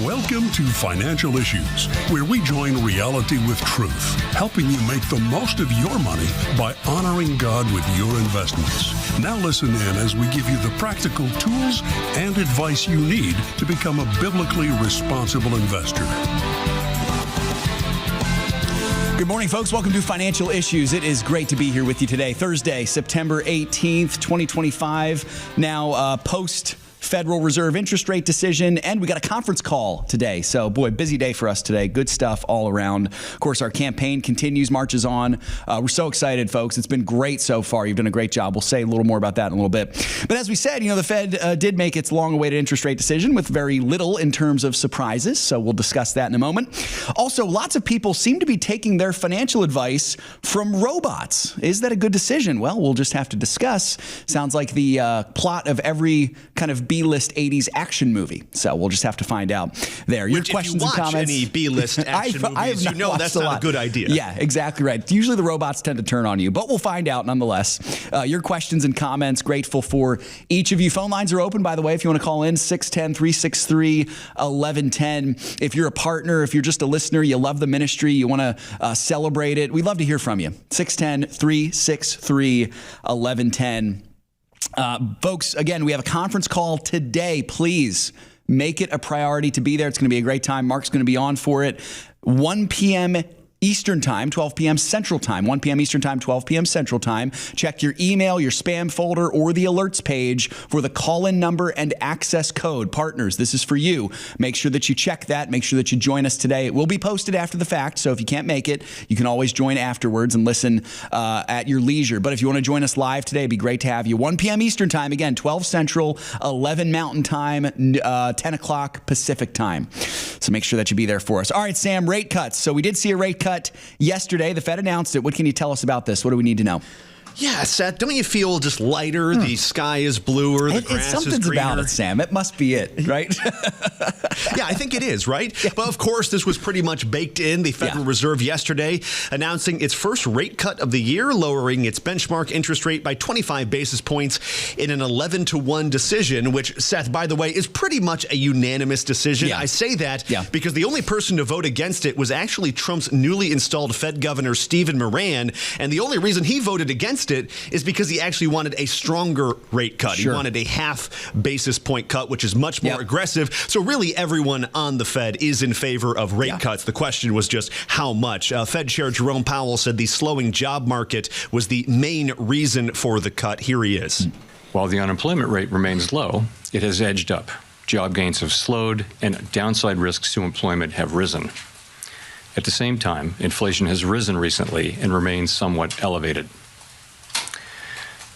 Welcome to Financial Issues, where we join reality with truth, helping you make the most of your money by honoring God with your investments. Now listen in as we give you the practical tools and advice you need to become a biblically responsible investor. Good morning, folks. Welcome to Financial Issues. It is great to be here with you today, Thursday, September 18th, 2025. Now, post Federal Reserve interest rate decision, and we got a conference call today. So, boy, busy day for us today. Good stuff all around. Of course, our campaign continues, marches on. We're so excited, folks. It's been great so far. You've done a great job. We'll say a little more about that in a little bit. But as we said, the Fed did make its long-awaited interest rate decision with very little in terms of surprises. So we'll discuss that in a moment. Also, lots of people seem to be taking their financial advice from robots. Is that a good decision? Well, we'll just have to discuss. Sounds like the plot of every kind of B-list 80s action movie. So we'll just have to find out there. Your questions and comments. Any B-list action movies, that's not a good idea. Yeah, exactly right. Usually the robots tend to turn on you, but we'll find out nonetheless. Your questions and comments, grateful for each of you. Phone lines are open, by the way, if you want to call in, 610-363-1110. If you're a partner, if you're just a listener, you love the ministry, you want to celebrate it, we'd love to hear from you. 610-363-1110. Folks, again, we have a conference call today. Please make it a priority to be there. It's going to be a great time. Mark's going to be on for it. 1 p.m. Eastern Time, 12 p.m. Central Time, 1 p.m. Eastern Time, 12 p.m. Central Time. Check your email, your spam folder, or the alerts page for the call-in number and access code. Partners, this is for you. Make sure that you check that. Make sure that you join us today. It will be posted after the fact, so if you can't make it, you can always join afterwards and listen at your leisure. But if you want to join us live today, it'd be great to have you. 1 p.m. Eastern Time, again, 12 Central, 11 Mountain Time, 10 o'clock Pacific Time. So make sure that you be there for us. All right, Sam, rate cuts. So we did see a rate cut yesterday. The Fed announced it. What can you tell us about this? What do we need to know? Yeah, Seth, don't you feel just lighter? The sky is bluer, the grass is greener. Something's about it, Sam. It must be it, right? Yeah, I think it is, right? Yeah. But of course, this was pretty much baked in. The Federal Reserve yesterday announcing its first rate cut of the year, lowering its benchmark interest rate by 25 basis points in an 11-1 decision, which, Seth, by the way, is pretty much a unanimous decision. I say that because the only person to vote against it was actually Trump's newly installed Fed Governor, Stephen Moran, and the only reason he voted against it is because he actually wanted a stronger rate cut. He wanted a half basis point cut, which is much more aggressive. So really everyone on the Fed is in favor of rate cuts. The question was just how much. Fed Chair Jerome Powell said the slowing job market was the main reason for the cut. Here he is. While the unemployment rate remains low, it has edged up. Job gains have slowed and downside risks to employment have risen. At the same time, inflation has risen recently and remains somewhat elevated.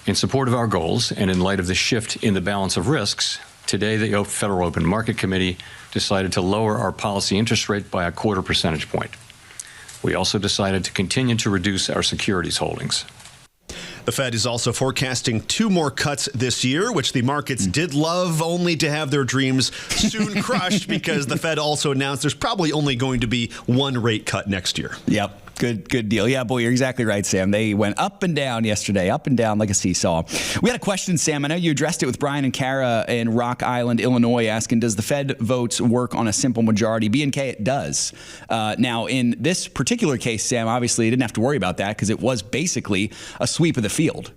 In support of our goals and in light of the shift in the balance of risks, today the Federal Open Market Committee decided to lower our policy interest rate by a 0.25 percentage point. We also decided to continue to reduce our securities holdings. The Fed is also forecasting 2 more cuts this year, which the markets did love, only to have their dreams soon crushed because the Fed also announced there's probably only going to be 1 rate cut next year. Yep. Good deal. Yeah, boy, you're exactly right, Sam. They went up and down yesterday, up and down like a seesaw. We had a question, Sam. I know you addressed it with Brian and Kara in Rock Island, Illinois, asking, does the Fed votes work on a simple majority? B&K, it does. Now, in this particular case, Sam, obviously, you didn't have to worry about that because it was basically a sweep of the field,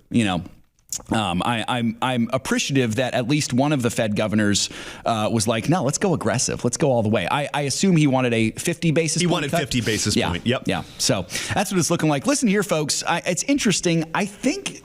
I'm appreciative that at least one of the Fed governors was like, no, let's go aggressive. Let's go all the way. I assume he wanted a 50 basis point He wanted 50 basis point. Yep. Yeah. So that's what it's looking like. Listen here, folks. It's interesting. I think...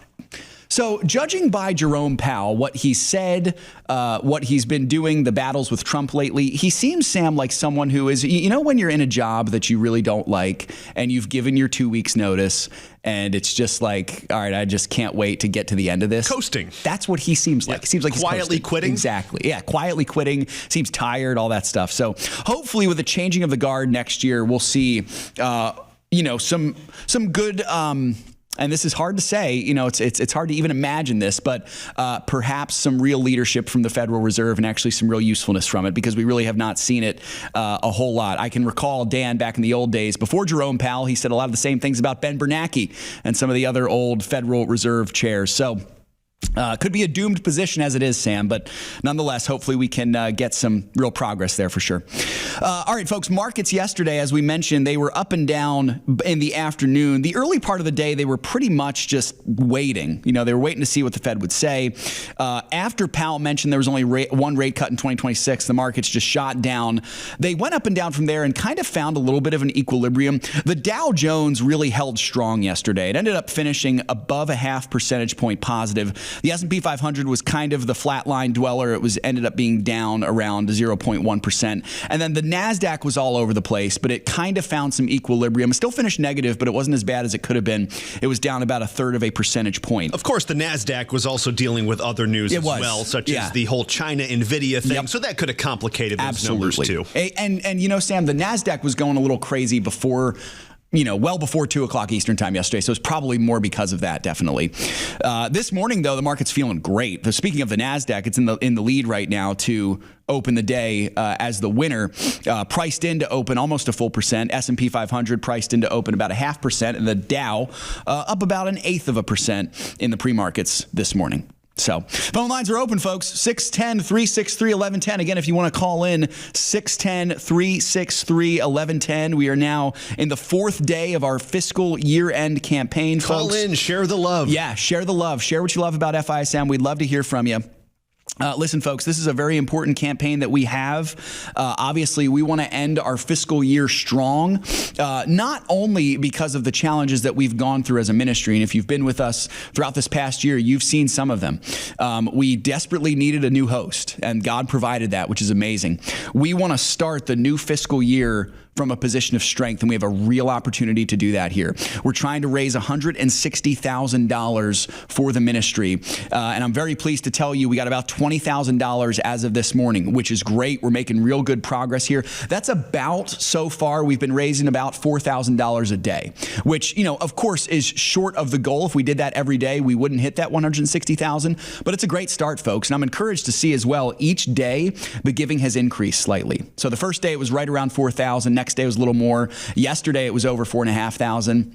So judging by Jerome Powell, what he said, what he's been doing, the battles with Trump lately, he seems, Sam, like someone who is, when you're in a job that you really don't like and you've given your 2 weeks notice and it's just like, all right, I just can't wait to get to the end of this. Coasting. That's what he seems like. It seems like he's quietly quitting. Exactly. Yeah. Quietly quitting. Seems tired, all that stuff. So hopefully with the changing of the guard next year, we'll see, some good, and this is hard to say, it's hard to even imagine this, but perhaps some real leadership from the Federal Reserve and actually some real usefulness from it because we really have not seen it a whole lot. I can recall Dan back in the old days, before Jerome Powell, he said a lot of the same things about Ben Bernanke and some of the other old Federal Reserve chairs. So Could be a doomed position as it is, Sam, but nonetheless, hopefully we can get some real progress there for sure. All right, folks, markets yesterday, as we mentioned, they were up and down in the afternoon. The early part of the day, they were pretty much just waiting. They were waiting to see what the Fed would say. After Powell mentioned there was only one rate cut in 2026, the markets just shot down. They went up and down from there and kind of found a little bit of an equilibrium. The Dow Jones really held strong yesterday. It ended up finishing above a 0.5 percentage point positive. The S&P 500 was kind of the flatline dweller. It ended up being down around 0.1%. And then the NASDAQ was all over the place, but it kind of found some equilibrium. It still finished negative, but it wasn't as bad as it could have been. It was down about 1/3 of a percentage point. Of course, the NASDAQ was also dealing with other news as well, such as the whole China NVIDIA thing. So that could have complicated those numbers too. And Sam, the NASDAQ was going a little crazy before, well before 2 o'clock Eastern time yesterday. So it's probably more because of that, definitely. This morning, though, the market's feeling great. Speaking of the NASDAQ, it's in the lead right now to open the day as the winner. Priced in to open almost a full percent. S&P 500 priced in to open about 0.5%. And the Dow up about 1/8% in the pre-markets this morning. So phone lines are open, folks. 610-363-1110. Again, if you want to call in, 610-363-1110. We are now in the 4th day of our fiscal year-end campaign, folks. Call in, share the love. Yeah, share the love. Share what you love about FISM. We'd love to hear from you. Listen, folks, this is a very important campaign that we have. Obviously, we want to end our fiscal year strong, not only because of the challenges that we've gone through as a ministry. And if you've been with us throughout this past year, you've seen some of them. We desperately needed a new host, and God provided that, which is amazing. We want to start the new fiscal year from a position of strength, and we have a real opportunity to do that here. We're trying to raise $160,000 for the ministry, and I'm very pleased to tell you we got about $20,000 as of this morning, which is great. We're making real good progress here. That's about, so far, we've been raising about $4,000 a day, which, of course, is short of the goal. If we did that every day, we wouldn't hit that $160,000, but it's a great start, folks, and I'm encouraged to see as well, each day, the giving has increased slightly. So the first day, it was right around $4,000. Next day was a little more. Yesterday, it was over $4,500.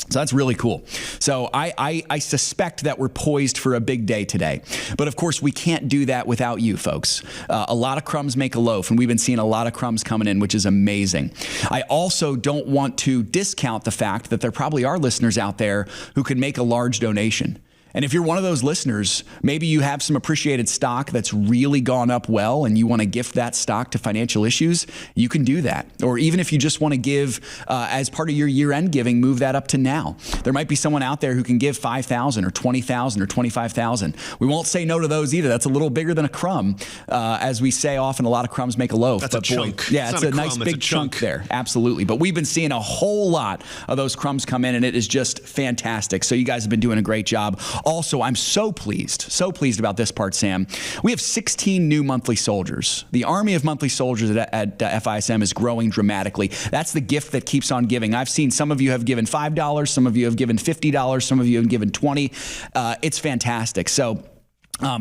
So that's really cool. So I suspect that we're poised for a big day today. But of course, we can't do that without you, folks. A lot of crumbs make a loaf, and we've been seeing a lot of crumbs coming in, which is amazing. I also don't want to discount the fact that there probably are listeners out there who can make a large donation. And if you're one of those listeners, maybe you have some appreciated stock that's really gone up well and you want to gift that stock to Financial Issues, you can do that. Or even if you just want to give as part of your year-end giving, move that up to now. There might be someone out there who can give $5,000 or $20,000 or $25,000. We won't say no to those either. That's a little bigger than a crumb. As we say often, a lot of crumbs make a loaf. That's a chunk. Yeah, it's a nice big chunk there. Absolutely. But we've been seeing a whole lot of those crumbs come in, and it is just fantastic. So you guys have been doing a great job. Also, I'm so pleased about this part, Sam. We have 16 new monthly soldiers. The army of monthly soldiers at FISM is growing dramatically. That's the gift that keeps on giving. I've seen some of you have given $5, some of you have given $50, some of you have given $20. It's fantastic. So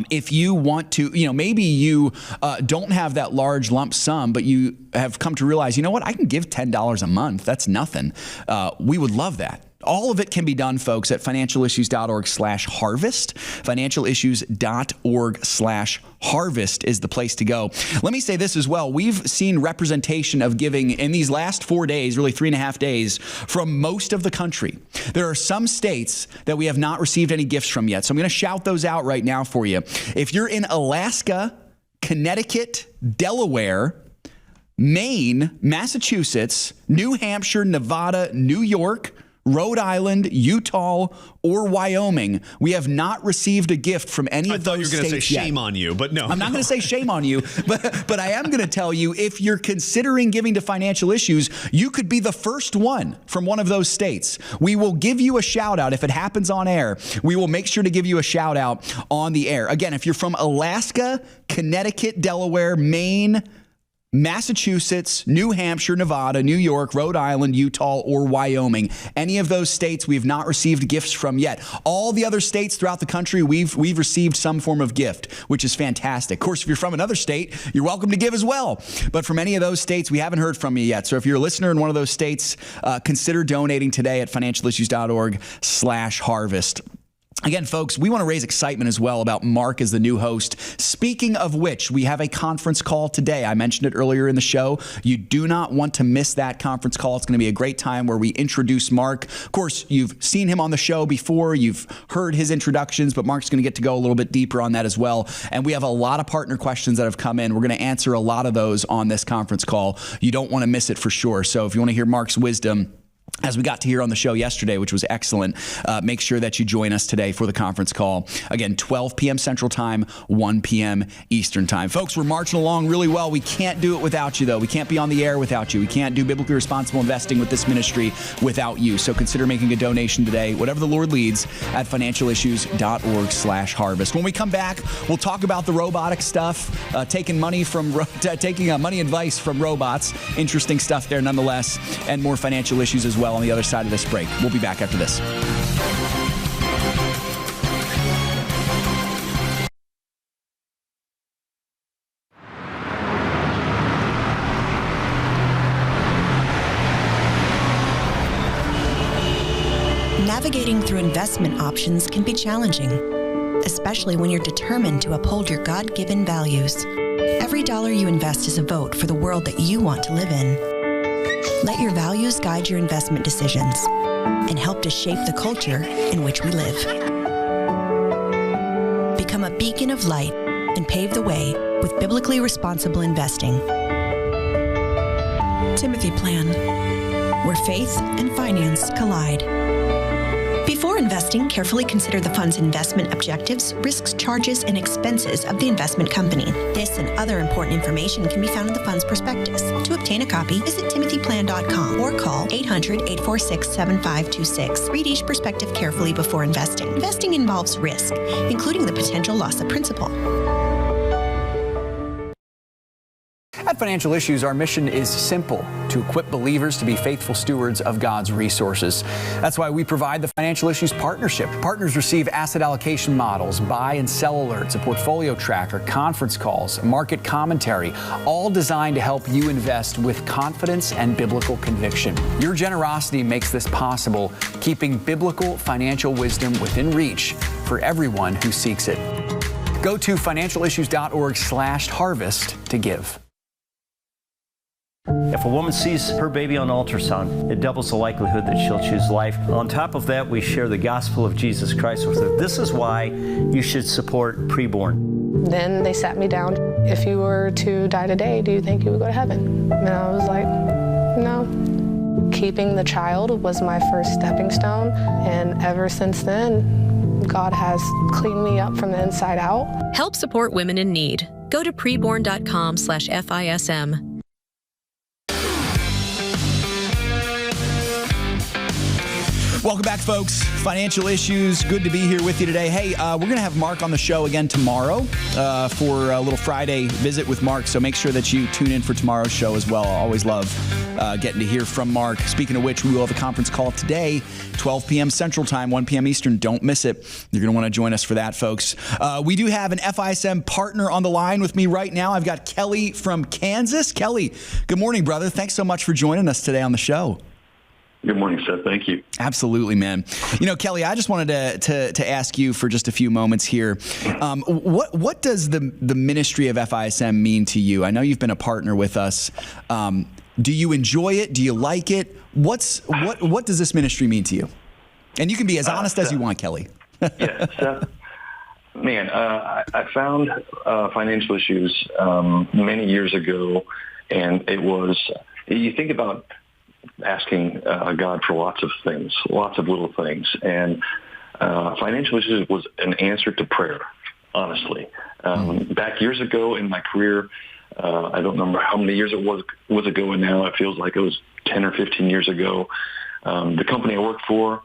if you want to, maybe you don't have that large lump sum, but you have come to realize, you know what, I can give $10 a month. That's nothing. We would love that. All of it can be done, folks, at financialissues.org/harvest. Financialissues.org/harvest is the place to go. Let me say this as well. We've seen representation of giving in these last 4 days, really 3.5 days, from most of the country. There are some states that we have not received any gifts from yet. So I'm going to shout those out right now for you. If you're in Alaska, Connecticut, Delaware, Maine, Massachusetts, New Hampshire, Nevada, New York, Rhode Island, Utah, or Wyoming, we have not received a gift from any of those states yet. I thought you were going to say shame on you, but no. I'm not going to say shame on you, but I am going to tell you, if you're considering giving to Financial Issues, you could be the first one from one of those states. We will give you a shout out if it happens on air. We will make sure to give you a shout out on the air. Again, if you're from Alaska, Connecticut, Delaware, Maine, Massachusetts, New Hampshire, Nevada, New York, Rhode Island, Utah, or Wyoming. Any of those states we have not received gifts from yet. All the other states throughout the country, we've received some form of gift, which is fantastic. Of course, if you're from another state, you're welcome to give as well. But from any of those states, we haven't heard from you yet. So if you're a listener in one of those states, consider donating today at financialissues.org/harvest. Again, folks, we want to raise excitement as well about Mark as the new host. Speaking of which, we have a conference call today. I mentioned it earlier in the show. You do not want to miss that conference call. It's going to be a great time where we introduce Mark. Of course, you've seen him on the show before. You've heard his introductions, but Mark's going to get to go a little bit deeper on that as well. And we have a lot of partner questions that have come in. We're going to answer a lot of those on this conference call. You don't want to miss it for sure. So if you want to hear Mark's wisdom, as we got to hear on the show yesterday, which was excellent, make sure that you join us today for the conference call. Again, 12 p.m. Central Time, 1 p.m. Eastern Time. Folks, we're marching along really well. We can't do it without you, though. We can't be on the air without you. We can't do biblically responsible investing with this ministry without you. So consider making a donation today, whatever the Lord leads, at financialissues.org/harvest. When we come back, we'll talk about the robotic stuff, taking money advice from robots. Interesting stuff there nonetheless, and more financial issues as well on the other side of this break. We'll be back after this. Navigating through investment options can be challenging, especially when you're determined to uphold your God-given values. Every dollar you invest is a vote for the world that you want to live in. Let your values guide your investment decisions and help to shape the culture in which we live. Become a beacon of light and pave the way with biblically responsible investing. Timothy Plan, where faith and finance collide. Before investing, carefully consider the fund's investment objectives, risks, charges, and expenses of the investment company. This and other important information can be found in the fund's prospectus. To obtain a copy, visit timothyplan.com or call 800-846-7526. Read each prospectus carefully before investing. Investing involves risk, including the potential loss of principal. At Financial Issues, our mission is simple: to equip believers to be faithful stewards of God's resources. That's why we provide the Financial Issues Partnership. Partners receive asset allocation models, buy and sell alerts, a portfolio tracker, conference calls, market commentary, all designed to help you invest with confidence and biblical conviction. Your generosity makes this possible, keeping biblical financial wisdom within reach for everyone who seeks it. Go to financialissues.org/harvest to give. If a woman sees her baby on ultrasound, it doubles the likelihood that she'll choose life. On top of that, we share the gospel of Jesus Christ with her. This is why you should support preborn. Then they sat me down. If you were to die today, do you think you would go to heaven? And I was like, no. Keeping the child was my first stepping stone. And ever since then, God has cleaned me up from the inside out. Help support women in need. Go to preborn.com/FISM. Welcome back, folks. Financial Issues. Good to be here with you today. Hey, we're going to have Mark on the show again tomorrow for a little Friday visit with Mark. So make sure that you tune in for tomorrow's show as well. I always love getting to hear from Mark. Speaking of which, we will have a conference call today, 12 p.m. Central Time, 1 p.m. Eastern. Don't miss it. You're going to want to join us for that, folks. We do have an FISM partner on the line with me right now. I've got Kelly from Kansas. Kelly, good morning, brother. Thanks so much for joining us today on the show. Good morning, Seth. Thank you. Absolutely, man. You know, Kelly, I just wanted to ask you for just a few moments here. What does the ministry of FISM mean to you? I know you've been a partner with us. Do you enjoy it? Do you like it? What does this ministry mean to you? And you can be as honest as you want, Kelly. Yeah, Seth. Man, I found Financial Issues many years ago, and it was, you think about asking God for lots of things, lots of little things. And Financial Issues was an answer to prayer, honestly. Back years ago in my career, I don't remember how many years it was ago, and now it feels like it was 10 or 15 years ago. The company I worked for,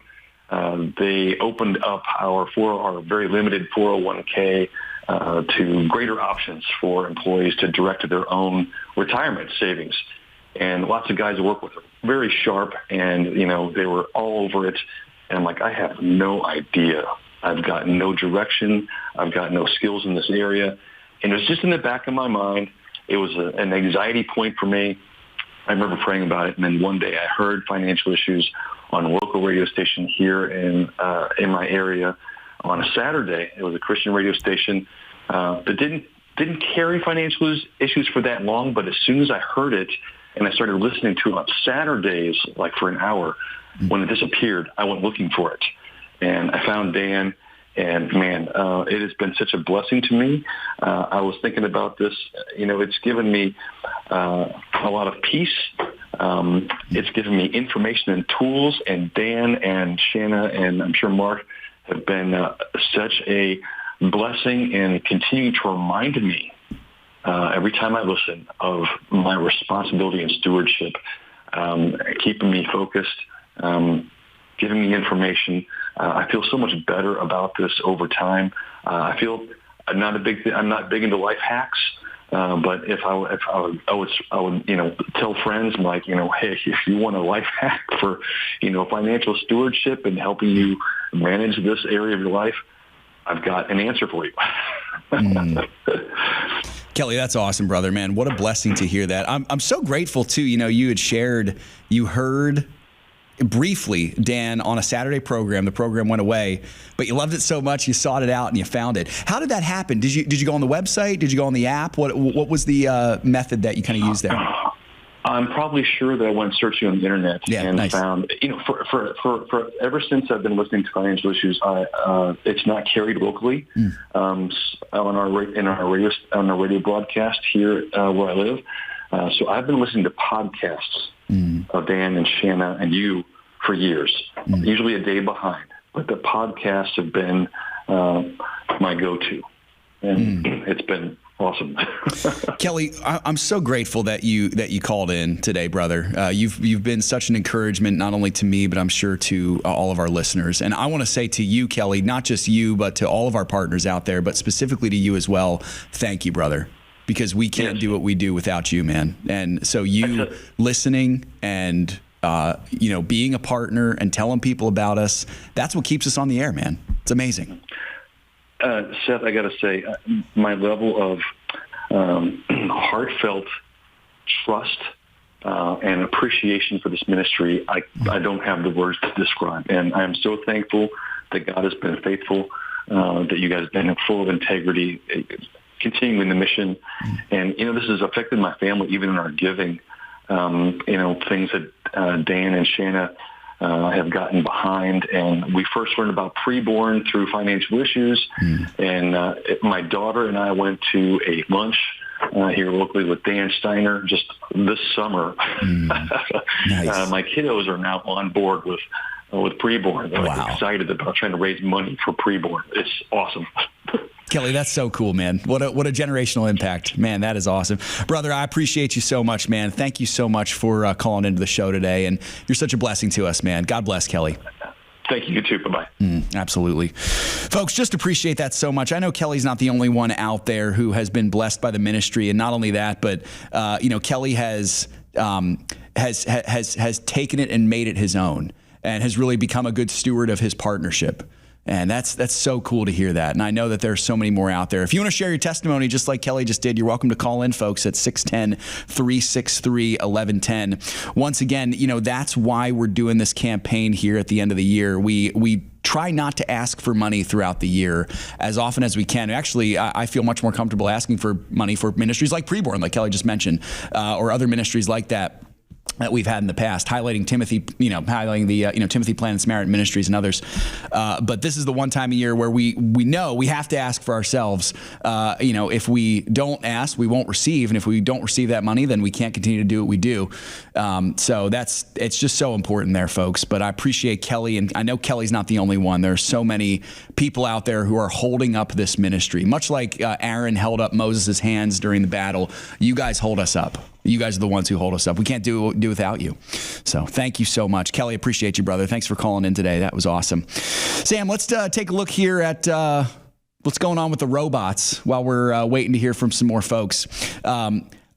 they opened up our very limited 401k to greater options for employees to direct to their own retirement savings. And lots of guys I work with are very sharp, and, you know, they were all over it. And I'm like, I have no idea. I've got no direction. I've got no skills in this area. And it was just in the back of my mind. It was an anxiety point for me. I remember praying about it, and then one day I heard Financial Issues on a local radio station here in my area on a Saturday. It was a Christian radio station that didn't carry financial issues for that long, but as soon as I heard it and I started listening to it on Saturdays, like for an hour, when it disappeared, I went looking for it. And I found Dan, and man, it has been such a blessing to me. I was thinking about this. It's given me a lot of peace. It's given me information and tools, and Dan and Shanna and I'm sure Mark have been such a blessing and continue to remind me every time I listen of my responsibility and stewardship, keeping me focused, giving me information. I feel so much better about this over time. I feel I'm not big into life hacks, but if I would tell friends, like, hey, if you want a life hack for financial stewardship and helping you manage this area of your life, I've got an answer for you. Kelly, that's awesome, brother, man. What a blessing to hear that. I'm so grateful too. You had shared, you heard briefly, Dan, on a Saturday program. The program went away, but you loved it so much you sought it out and you found it. How did that happen? Did you go on the website? Did you go on the app? What was the method that you kind of used there? I'm probably sure that I went searching on the internet and found, for ever since I've been listening to financial issues, it's not carried locally on our radio broadcast here where I live. So I've been listening to podcasts of Dan and Shanna and you for years, usually a day behind. But the podcasts have been my go-to, and it's been awesome. Kelly, I'm so grateful that you called in today, brother. You've been such an encouragement, not only to me, but I'm sure to all of our listeners. And I want to say to you, Kelly, not just you, but to all of our partners out there, but specifically to you as well, thank you, brother. Because we can't do what we do without you, man. And so you listening and being a partner and telling people about us, that's what keeps us on the air, man. It's amazing. Seth, I got to say, my level of heartfelt trust and appreciation for this ministry, I don't have the words to describe. And I am so thankful that God has been faithful, that you guys have been full of integrity, continuing the mission. And, this has affected my family, even in our giving. Things that Dan and Shanna have gotten behind. And we first learned about preborn through financial issues. And my daughter and I went to a lunch here locally with Dan Steiner just this summer. Nice. My kiddos are now on board with preborn. They're excited about trying to raise money for preborn. It's awesome. Kelly, that's so cool, man. What a generational impact. Man, that is awesome. Brother, I appreciate you so much, man. Thank you so much for calling into the show today. And you're such a blessing to us, man. God bless, Kelly. Thank you. You too. Bye-bye. Absolutely. Folks, just appreciate that so much. I know Kelly's not the only one out there who has been blessed by the ministry. And not only that, but, Kelly has taken it and made it his own and has really become a good steward of his partnership. And that's so cool to hear that. And I know that there's so many more out there. If you want to share your testimony, just like Kelly just did, you're welcome to call in, folks, at 610-363-1110. Once again, that's why we're doing this campaign here at the end of the year. We try not to ask for money throughout the year as often as we can. Actually, I feel much more comfortable asking for money for ministries like Preborn, like Kelly just mentioned, or other ministries like that we've had in the past, highlighting Timothy, highlighting the Timothy Plan and Samaritan Ministries and others. But this is the one time a year where we know we have to ask for ourselves. If we don't ask, we won't receive, and if we don't receive that money, then we can't continue to do what we do. So it's just so important there, folks. But I appreciate Kelly, and I know Kelly's not the only one. There are so many people out there who are holding up this ministry, much like Aaron held up Moses' hands during the battle. You guys hold us up. You guys are the ones who hold us up. We can't do without you. So thank you so much. Kelly, appreciate you, brother. Thanks for calling in today. That was awesome. Sam, let's take a look here at what's going on with the robots while we're waiting to hear from some more folks.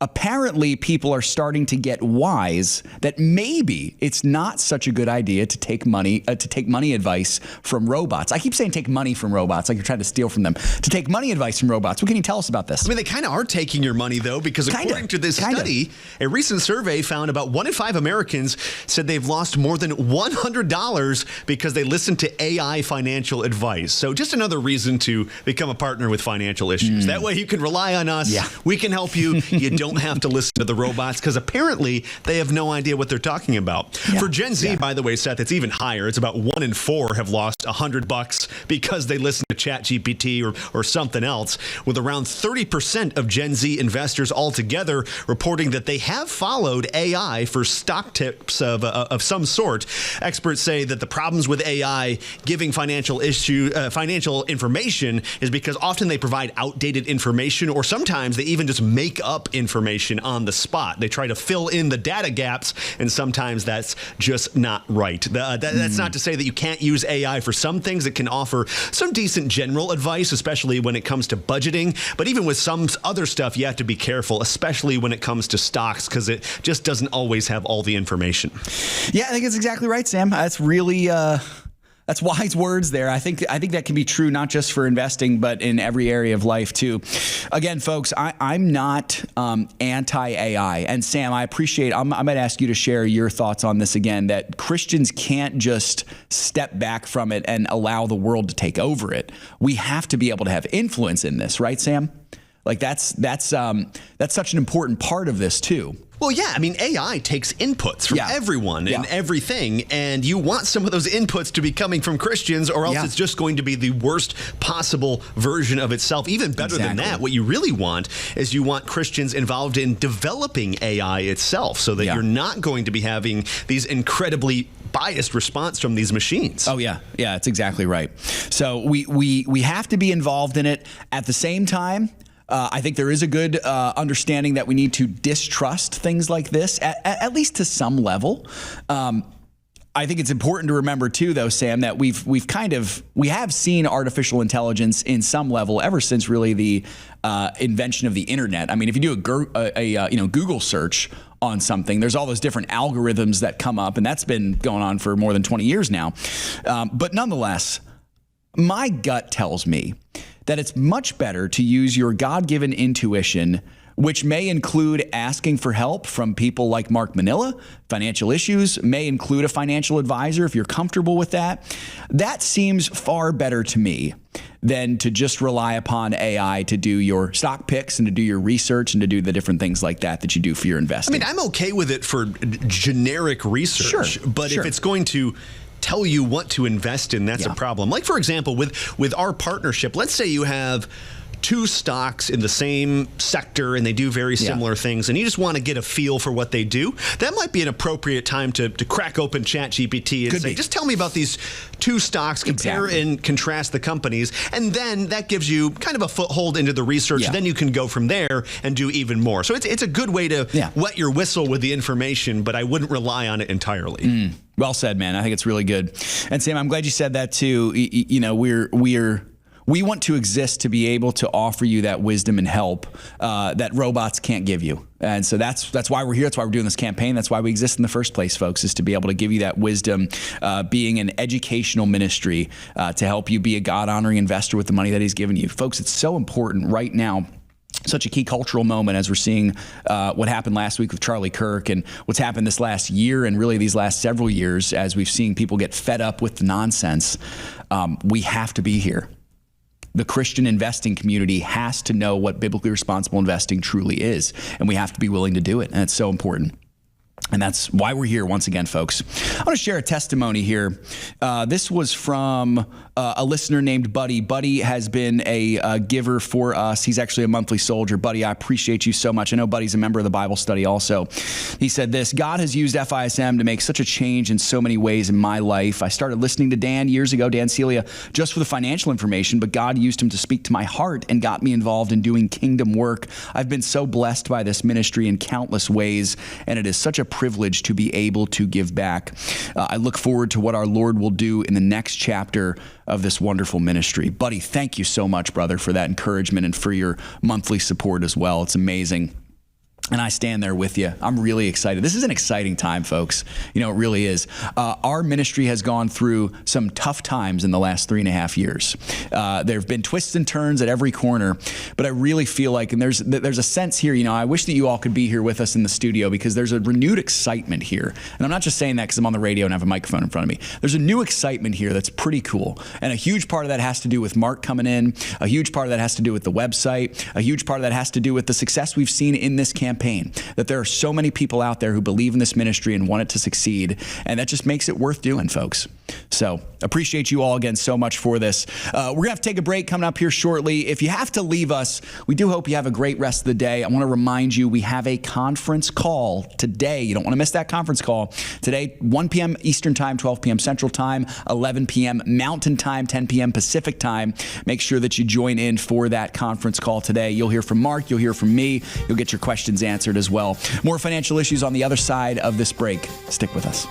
apparently people are starting to get wise that maybe it's not such a good idea to take money advice from robots. I keep saying take money from robots, like you're trying to steal from them. To take money advice from robots. What can you tell us about this? I mean, they kind of are taking your money, though, because according to this study, a recent survey found about 1 in 5 Americans said they've lost more than $100 because they listened to AI financial advice. So just another reason to become a partner with Financial Issues. That way you can rely on us. Yeah. We can help you. You don't have to listen to the robots because apparently they have no idea what they're talking about. Yeah. For Gen Z, by the way, Seth, it's even higher. It's about 1 in 4 have lost $100 because they listen to ChatGPT or something else, with around 30% of Gen Z investors altogether reporting that they have followed AI for stock tips of some sort. Experts say that the problems with AI giving financial information is because often they provide outdated information, or sometimes they even just make up information on the spot. They try to fill in the data gaps, and sometimes that's just not right. That's not to say that you can't use AI for some things. It can offer some decent general advice, especially when it comes to budgeting. But even with some other stuff, you have to be careful, especially when it comes to stocks, because it just doesn't always have all the information. Yeah, I think it's exactly right, Sam. That's really that's wise words there. I think that can be true not just for investing, but in every area of life too. Again, folks, I'm not anti-AI. And Sam, I appreciate, I might ask you to share your thoughts on this again, that Christians can't just step back from it and allow the world to take over it. We have to be able to have influence in this, right, Sam? Like that's such an important part of this too. Well, yeah, I mean, AI takes inputs from everyone and everything, and you want some of those inputs to be coming from Christians, or else it's just going to be the worst possible version of itself. Even better than that, what you really want is you want Christians involved in developing AI itself, so that you're not going to be having these incredibly biased response from these machines. Oh, yeah. Yeah, that's exactly right. So we have to be involved in it. At the same time, I think there is a good understanding that we need to distrust things like this, at least to some level. I think it's important to remember too, though, Sam, that we have seen artificial intelligence in some level ever since really the invention of the internet. I mean, if you do a Google search on something, there's all those different algorithms that come up, and that's been going on for more than 20 years now. But nonetheless, my gut tells me that it's much better to use your God-given intuition, which may include asking for help from people like Mark Manila. Financial Issues may include a financial advisor if you're comfortable with that. That seems far better to me than to just rely upon AI to do your stock picks and to do your research and to do the different things like that you do for your investing. I mean, I'm okay with it for generic research, but if it's going to tell you what to invest in, that's a problem. Like, for example, with our partnership, let's say you have 2 stocks in the same sector and they do very similar things, and you just want to get a feel for what they do. That might be an appropriate time to crack open ChatGPT and say, just tell me about these 2 stocks, compare and contrast the companies, and then that gives you kind of a foothold into the research. Then you can go from there and do even more. So it's a good way to wet your whistle with the information, but I wouldn't rely on it entirely. Well said, man. I think it's really good. And Sam, I'm glad you said that too. You know, we want to exist to be able to offer you that wisdom and help that robots can't give you. And so that's why we're here. That's why we're doing this campaign. That's why we exist in the first place, folks, is to be able to give you that wisdom, being an educational ministry to help you be a God-honoring investor with the money that he's given you. Folks, it's so important right now. Such a key cultural moment as we're seeing what happened last week with Charlie Kirk and what's happened this last year and really these last several years as we've seen people get fed up with the nonsense. We have to be here. The Christian investing community has to know what biblically responsible investing truly is, and we have to be willing to do it, and it's so important. And that's why we're here once again, folks. I want to share a testimony here. This was from a listener named Buddy. Buddy has been a giver for us. He's actually a monthly soldier. Buddy, I appreciate you so much. I know Buddy's a member of the Bible study also. He said this: God has used FISM to make such a change in so many ways in my life. I started listening to Dan years ago, Dan Celia, just for the financial information, but God used him to speak to my heart and got me involved in doing kingdom work. I've been so blessed by this ministry in countless ways, and it is such a privilege to be able to give back. I look forward to what our Lord will do in the next chapter of this wonderful ministry. Buddy, thank you so much, brother, for that encouragement and for your monthly support as well. It's amazing. And I stand there with you. I'm really excited. This is an exciting time, folks. It really is. Our ministry has gone through some tough times in the last 3.5 years. There have been twists and turns at every corner, but I really feel like, and there's a sense here, I wish that you all could be here with us in the studio, because there's a renewed excitement here. And I'm not just saying that because I'm on the radio and have a microphone in front of me. There's a new excitement here that's pretty cool. And a huge part of that has to do with Mark coming in. A huge part of that has to do with the website. A huge part of that has to do with the success we've seen in this campaign. That there are so many people out there who believe in this ministry and want it to succeed, and that just makes it worth doing, folks. So appreciate you all again so much for this. We're gonna have to take a break coming up here shortly. If you have to leave us, we do hope you have a great rest of the day. I want to remind you, we have a conference call today. You don't want to miss that conference call today, 1 p.m. Eastern Time, 12 p.m. Central Time, 11 p.m. Mountain Time, 10 p.m. Pacific Time. Make sure that you join in for that conference call today. You'll hear from Mark, you'll hear from me, you'll get your questions answered as well. More financial issues on the other side of this break. Stick with us.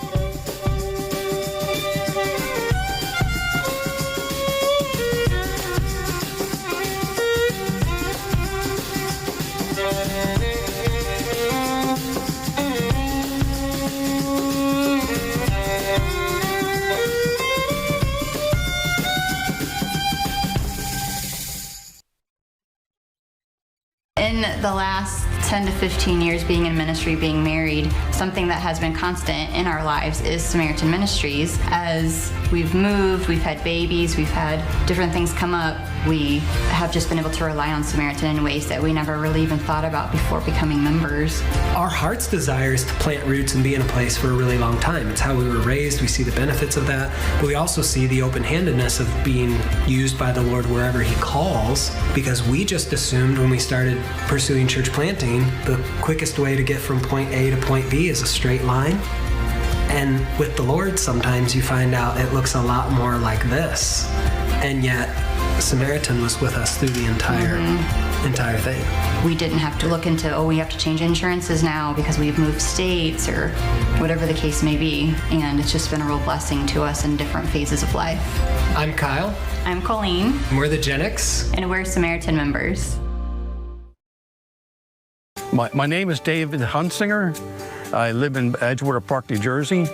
In the last 10 to 15 years being in ministry, being married, something that has been constant in our lives is Samaritan Ministries. As we've moved, we've had babies, we've had different things come up, we have just been able to rely on Samaritan in ways that we never really even thought about before becoming members. Our heart's desire is to plant roots and be in a place for a really long time. It's how we were raised. We see the benefits of that, but we also see the open-handedness of being used by the Lord wherever He calls, because we just assumed when we started pursuing church planting, the quickest way to get from point A to point B is a straight line. And with the Lord, sometimes you find out it looks a lot more like this. And yet, Samaritan was with us through the entire thing. We didn't have to look into, we have to change insurances now because we've moved states or whatever the case may be. And it's just been a real blessing to us in different phases of life. I'm Kyle. I'm Colleen. We're the Gen X. And we're Samaritan members. My name is David Hunsinger. I live in Edgewater Park, New Jersey.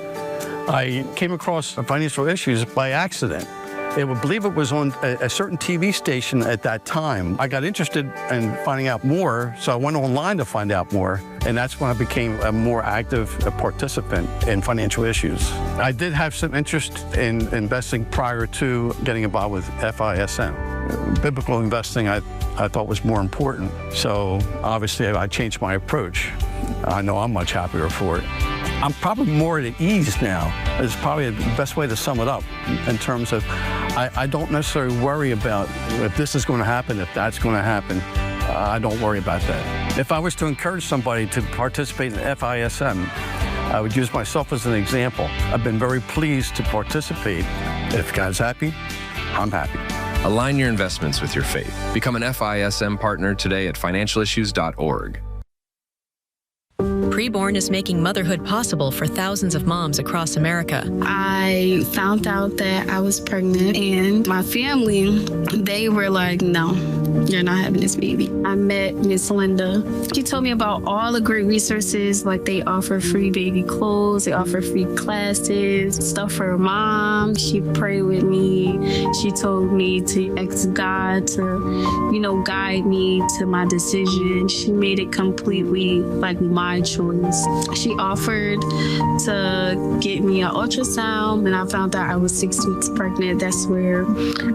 I came across financial issues by accident. I believe it was on a certain TV station at that time. I got interested in finding out more, so I went online to find out more, and that's when I became a more active participant in financial issues. I did have some interest in investing prior to getting involved with FISM. Biblical investing I thought was more important, so obviously I changed my approach. I know I'm much happier for it. I'm probably more at ease now. It's probably the best way to sum it up in terms of I don't necessarily worry about if this is going to happen, if that's going to happen. I don't worry about that. If I was to encourage somebody to participate in FISM, I would use myself as an example. I've been very pleased to participate. If God's happy, I'm happy. Align your investments with your faith. Become an FISM partner today at financialissues.org. Preborn is making motherhood possible for thousands of moms across America. I found out that I was pregnant, and my family, they were like, no, you're not having this baby. I met Miss Linda. She told me about all the great resources, like they offer free baby clothes, they offer free classes, stuff for her mom. She prayed with me. She told me to ask God to, guide me to my decision. She made it completely like my choice. She offered to get me an ultrasound, and I found out I was 6 weeks pregnant. That's where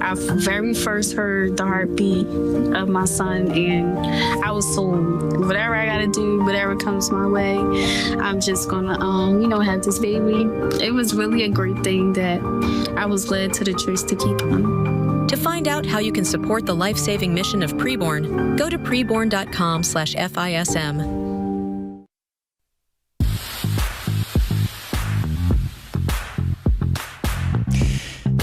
I very first heard the heartbeat of my son, and I was told, whatever I gotta do, whatever comes my way, I'm just gonna, have this baby. It was really a great thing that I was led to the choice to keep on. To find out how you can support the life-saving mission of Preborn, go to preborn.com/FISM.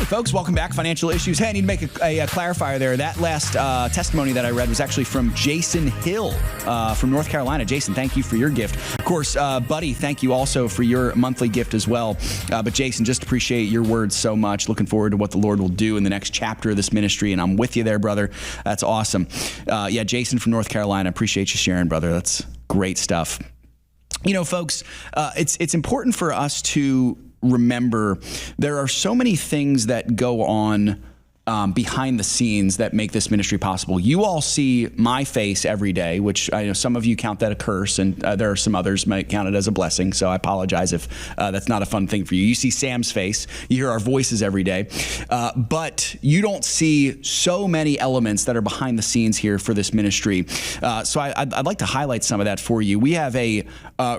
Folks, welcome back. Financial Issues. Hey, I need to make a clarifier there. That last testimony that I read was actually from Jason Hill from North Carolina. Jason, thank you for your gift. Of course, Buddy, thank you also for your monthly gift as well. But Jason, just appreciate your words so much. Looking forward to what the Lord will do in the next chapter of this ministry, and I'm with you there, brother. That's awesome. Jason from North Carolina, appreciate you sharing, brother. That's great stuff. You know, folks, it's important for us to remember there are so many things that go on behind the scenes that make this ministry possible. You all see my face every day, which I know some of you count that a curse, and there are some others might count it as a blessing. So I apologize if that's not a fun thing for you. You see Sam's face, you hear our voices every day, but you don't see so many elements that are behind the scenes here for this ministry. So I'd like to highlight some of that for you. We have a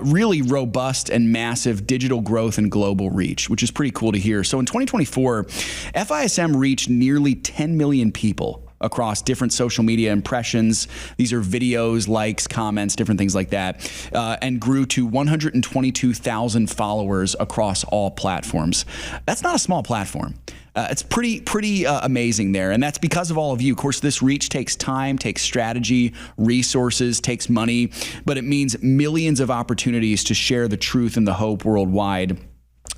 really robust and massive digital growth and global reach, which is pretty cool to hear. So in 2024, FISM reached nearly 10 million people across different social media impressions. These are videos, likes, comments, different things like that, and grew to 122,000 followers across all platforms. That's not a small platform. It's pretty amazing there, and that's because of all of you. Of course, this reach takes time, takes strategy, resources, takes money, but it means millions of opportunities to share the truth and the hope worldwide.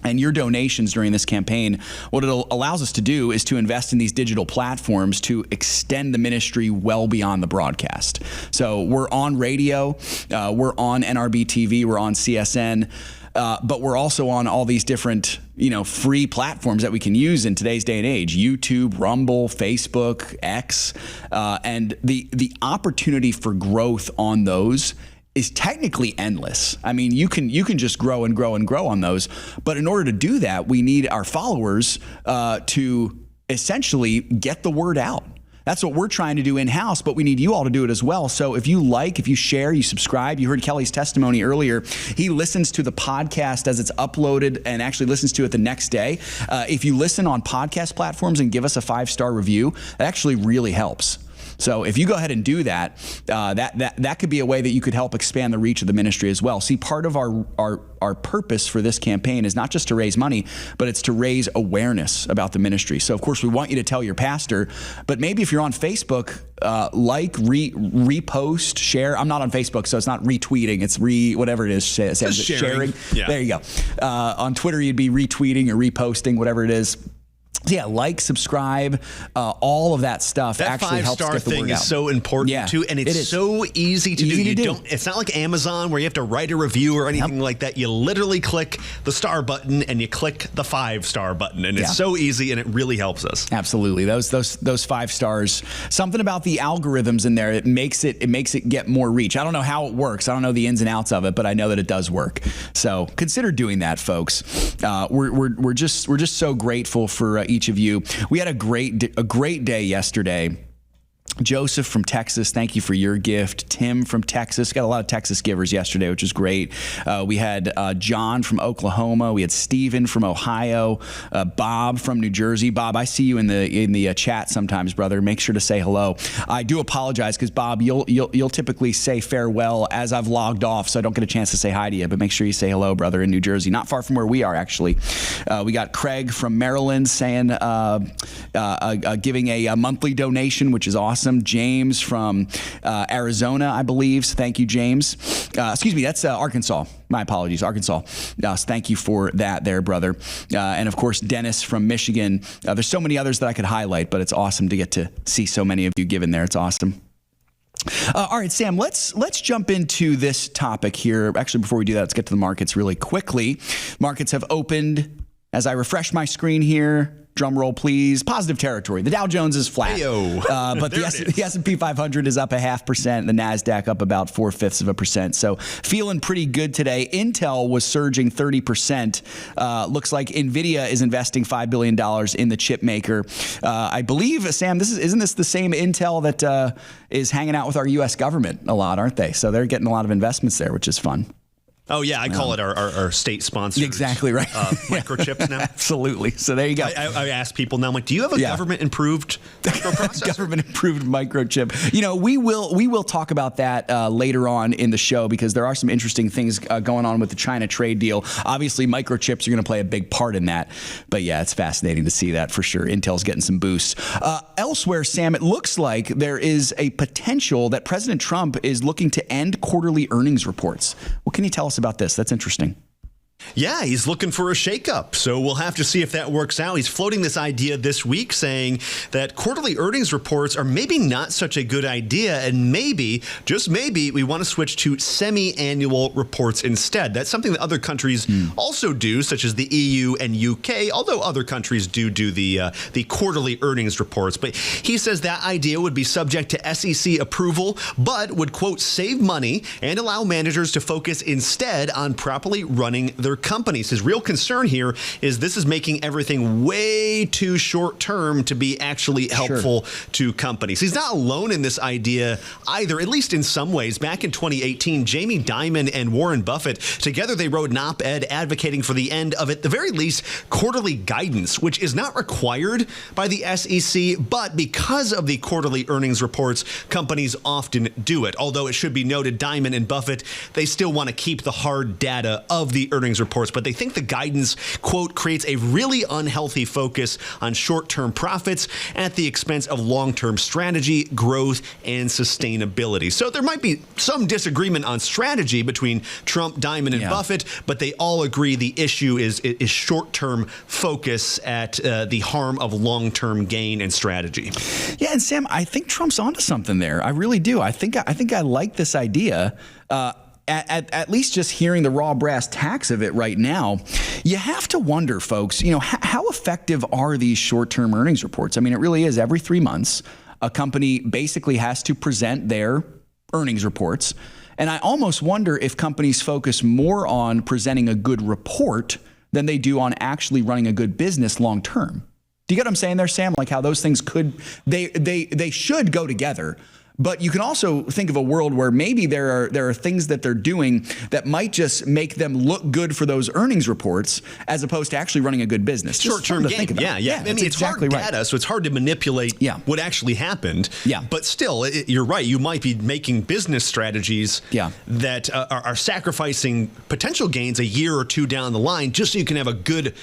And your donations during this campaign, what it allows us to do is to invest in these digital platforms to extend the ministry well beyond the broadcast. So we're on radio, we're on NRB TV, we're on CSN, but we're also on all these different, free platforms that we can use in today's day and age: YouTube, Rumble, Facebook, X, and the opportunity for growth on those is technically endless. I mean, you can just grow and grow and grow on those. But in order to do that, we need our followers to essentially get the word out. That's what we're trying to do in-house, but we need you all to do it as well. So if you like, if you share, you subscribe. You heard Kelly's testimony earlier. He listens to the podcast as it's uploaded and actually listens to it the next day. If you listen on podcast platforms and give us a 5-star review, that actually really helps. So if you go ahead and do that, that could be a way that you could help expand the reach of the ministry as well. See, part of our purpose for this campaign is not just to raise money, but it's to raise awareness about the ministry. So of course we want you to tell your pastor, but maybe if you're on Facebook, repost, share. I'm not on Facebook, so it's not retweeting. It's whatever it is. Sharing. Yeah. There you go. On Twitter, you'd be retweeting or reposting, whatever it is. Yeah, subscribe, all of that stuff that actually helps get the word out. That 5-star thing is so important too, and it's so easy to do. It's not like Amazon where you have to write a review or anything like that. You literally click the star button and you click the 5-star button, and it's so easy, and it really helps us. Absolutely, those 5 stars. Something about the algorithms in there, it makes it get more reach. I don't know how it works. I don't know the ins and outs of it, but I know that it does work. So consider doing that, folks. We're just so grateful for each of you. We had a great day yesterday. Joseph from Texas, thank you for your gift. Tim from Texas, got a lot of Texas givers yesterday, which is great. We had John from Oklahoma. We had Stephen from Ohio. Bob from New Jersey. Bob, I see you in the chat sometimes, brother. Make sure to say hello. I do apologize because Bob, you'll typically say farewell as I've logged off, so I don't get a chance to say hi to you. But make sure you say hello, brother, in New Jersey, not far from where we are actually. We got Craig from Maryland saying giving a monthly donation, which is awesome. James from Arizona, I believe. So thank you, James. Excuse me, that's Arkansas. My apologies, Arkansas. So thank you for that there, brother. And of course, Dennis from Michigan. There's so many others that I could highlight, but it's awesome to get to see so many of you given there. It's awesome. All right, Sam, let's jump into this topic here. Actually, before we do that, let's get to the markets really quickly. Markets have opened. As I refresh my screen here, drum roll, please. Positive territory. The Dow Jones is flat, but the S&P 500 is up 0.5%. The Nasdaq up about 0.4%. So feeling pretty good today. Intel was surging 30%. Looks like Nvidia is investing $5 billion in the chip maker. I believe, Sam, isn't this the same Intel that is hanging out with our U.S. government a lot, aren't they? So they're getting a lot of investments there, which is fun. Oh, yeah, I call it our state sponsor. Exactly right. Microchips now. Absolutely. So there you go. I ask people now, I'm like, do you have a government-improved microprocessor? Government-improved microchip. We will talk about that later on in the show because there are some interesting things going on with the China trade deal. Obviously, microchips are going to play a big part in that. But yeah, it's fascinating to see that for sure. Intel's getting some boosts. Elsewhere, Sam, it looks like there is a potential that President Trump is looking to end quarterly earnings reports. What can you tell us about this? That's interesting. Yeah, he's looking for a shakeup. So we'll have to see if that works out. He's floating this idea this week saying that quarterly earnings reports are maybe not such a good idea. And maybe, just maybe, we want to switch to semi-annual reports instead. That's something that other countries also do, such as the EU and UK, although other countries do the quarterly earnings reports. But he says that idea would be subject to SEC approval, but would, quote, save money and allow managers to focus instead on properly running their companies. His real concern here is this is making everything way too short term to be actually helpful to companies. He's not alone in this idea either, at least in some ways. Back in 2018, Jamie Dimon and Warren Buffett, together they wrote an op-ed advocating for the end of, at the very least, quarterly guidance, which is not required by the SEC, but because of the quarterly earnings reports, companies often do it. Although it should be noted, Dimon and Buffett, they still want to keep the hard data of the earnings reports, but they think the guidance, quote, creates a really unhealthy focus on short-term profits at the expense of long-term strategy, growth, and sustainability. So there might be some disagreement on strategy between Trump, Dimon, and Buffett, but they all agree the issue is short-term focus at the harm of long-term gain and strategy. Yeah, and Sam, I think Trump's onto something there. I really do. I think I like this idea. At least just hearing the raw brass tacks of it right now, you have to wonder, folks, how effective are these short-term earnings reports? I mean, it really is every 3 months, a company basically has to present their earnings reports. And I almost wonder if companies focus more on presenting a good report than they do on actually running a good business long term. Do you get what I'm saying there, Sam? Like how those things they should go together. But you can also think of a world where maybe there are things that they're doing that might just make them look good for those earnings reports as opposed to actually running a good business. Short-term gain. Yeah. I mean, it's exactly hard data, so it's hard to manipulate what actually happened. Yeah. But still, you're right. You might be making business strategies that are sacrificing potential gains a year or two down the line just so you can have a good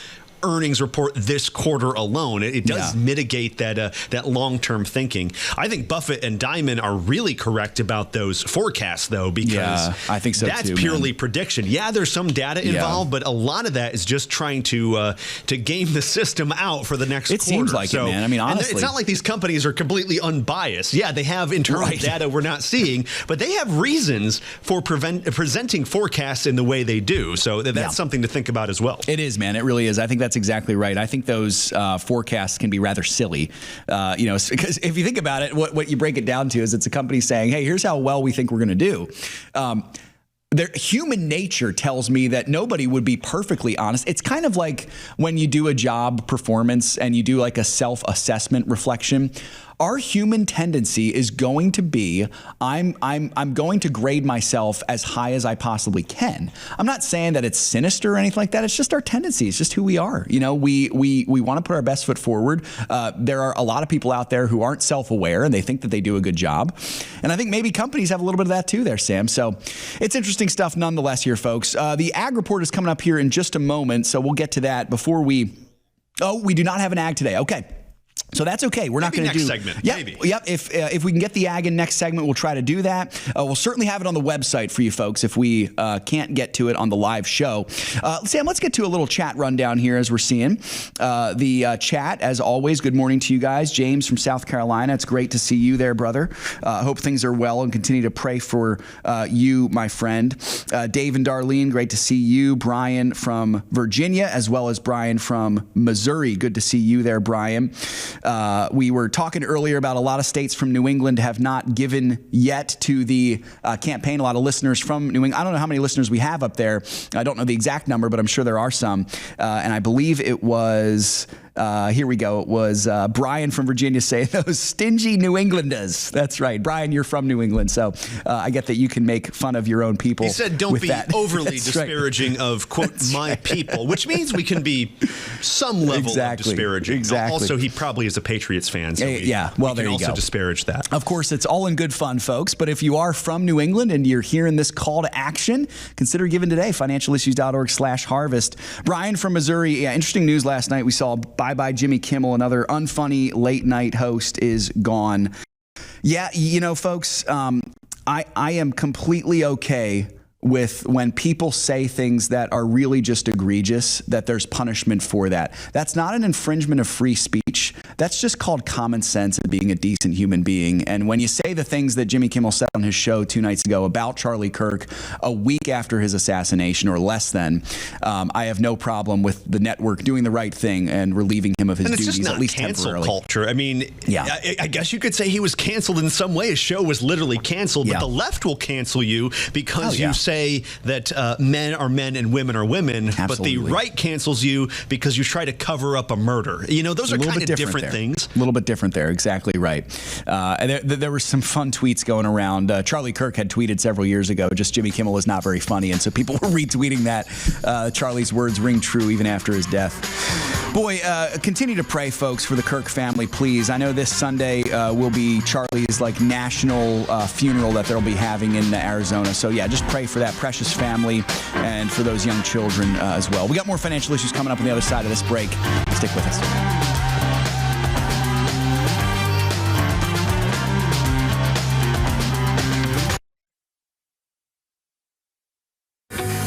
earnings report this quarter alone. It does mitigate that long-term thinking. I think Buffett and Dimon are really correct about those forecasts, though, because I think so that's too, purely prediction. Yeah, there's some data involved, but a lot of that is just trying to game the system out for the next quarter. It seems like it, man. I mean, honestly. It's not like these companies are completely unbiased. Yeah, they have internal data we're not seeing, but they have reasons for presenting forecasts in the way they do. So that's something to think about as well. It is, man. It really is. I think that's exactly right. I think those forecasts can be rather silly, because if you think about it, what you break it down to is it's a company saying, hey, here's how well we think we're going to do. Human nature tells me that nobody would be perfectly honest. It's kind of like when you do a job performance and you do like a self-assessment reflection. Our human tendency is going to be, I'm going to grade myself as high as I possibly can. I'm not saying that it's sinister or anything like that. It's just our tendency. It's just who we are. We want to put our best foot forward. There are a lot of people out there who aren't self-aware and they think that they do a good job. And I think maybe companies have a little bit of that too there, Sam. So it's interesting stuff nonetheless here, folks. The ag report is coming up here in just a moment. So we'll get to that before we do not have an ag today. Okay. So that's okay. We're not going to do next segment. Maybe. Yep. If we can get the ag in next segment, we'll try to do that. We'll certainly have it on the website for you folks if we can't get to it on the live show. Sam, let's get to a little chat rundown here as we're seeing the chat. As always, good morning to you guys. James from South Carolina. It's great to see you there, brother. Hope things are well and continue to pray for you, my friend. Dave and Darlene, great to see you. Brian from Virginia, as well as Brian from Missouri. Good to see you there, Brian. We were talking earlier about a lot of states from New England have not given yet to the campaign. A lot of listeners from New England. I don't know how many listeners we have up there. I don't know the exact number, but I'm sure there are some. And I believe it was... here we go. It was Brian from Virginia saying those stingy New Englanders. That's right. Brian, you're from New England, so I get that you can make fun of your own people. He said don't be overly disparaging of, quote, my people, which means we can be some level of disparaging. Exactly. Also, he probably is a Patriots fan, so there you can also disparage that. Of course, it's all in good fun, folks, but if you are from New England and you're hearing this call to action, consider giving today, financialissues.org/harvest. Brian from Missouri, interesting news last night. We saw Bye Jimmy Kimmel, another unfunny late night host, is gone. Yeah, folks, I am completely okay with when people say things that are really just egregious, that there's punishment for that. That's not an infringement of free speech. That's just called common sense and being a decent human being. And when you say the things that Jimmy Kimmel said on his show 2 nights ago about Charlie Kirk a week after his assassination or less than, I have no problem with the network doing the right thing and relieving him of his duties, just not at least cancel temporarily. Culture. I mean, I guess you could say he was canceled in some way. His show was literally canceled, but the left will cancel you because you say that men are men and women are women, but the right cancels you because you try to cover up a murder. You know, those are kind of different things. A little bit different there. Exactly right. And there were some fun tweets going around. Charlie Kirk had tweeted several years ago, just Jimmy Kimmel is not very funny. And so people were retweeting that. Charlie's words ring true even after his death. Boy, continue to pray, folks, for the Kirk family, please. I know this Sunday will be Charlie's national funeral that they'll be having in Arizona. So yeah, just pray for that precious family and for those young children as well. We got more financial issues coming up on the other side of this break. Stick with us.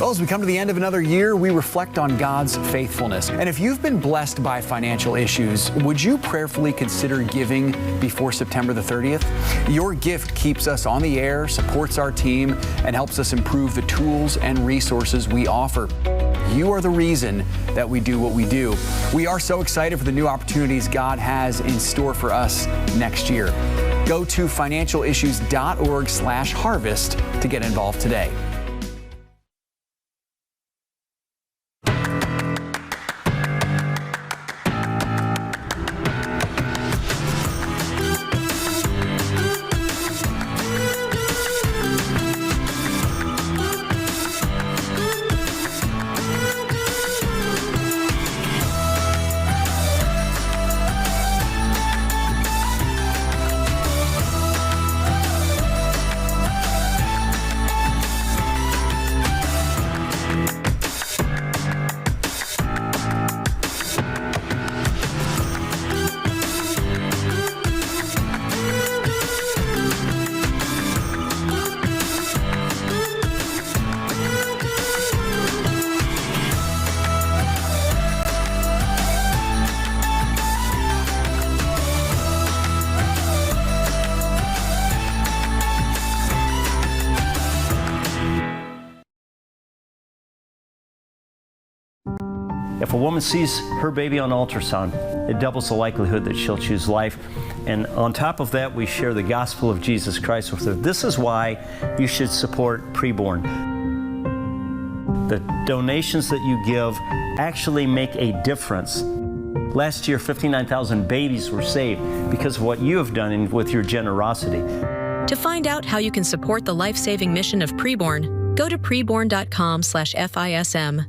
Well, as we come to the end of another year, we reflect on God's faithfulness. And if you've been blessed by financial issues, would you prayerfully consider giving before September the 30th? Your gift keeps us on the air, supports our team, and helps us improve the tools and resources we offer. You are the reason that we do what we do. We are so excited for the new opportunities God has in store for us next year. Go to financialissues.org/harvest to get involved today. If a woman sees her baby on ultrasound, it doubles the likelihood that she'll choose life. And on top of that, we share the gospel of Jesus Christ with her. This is why you should support preborn. The donations that you give actually make a difference. Last year, 59,000 babies were saved because of what you have done and with your generosity. To find out how you can support the life-saving mission of Preborn, go to preborn.com/FISM.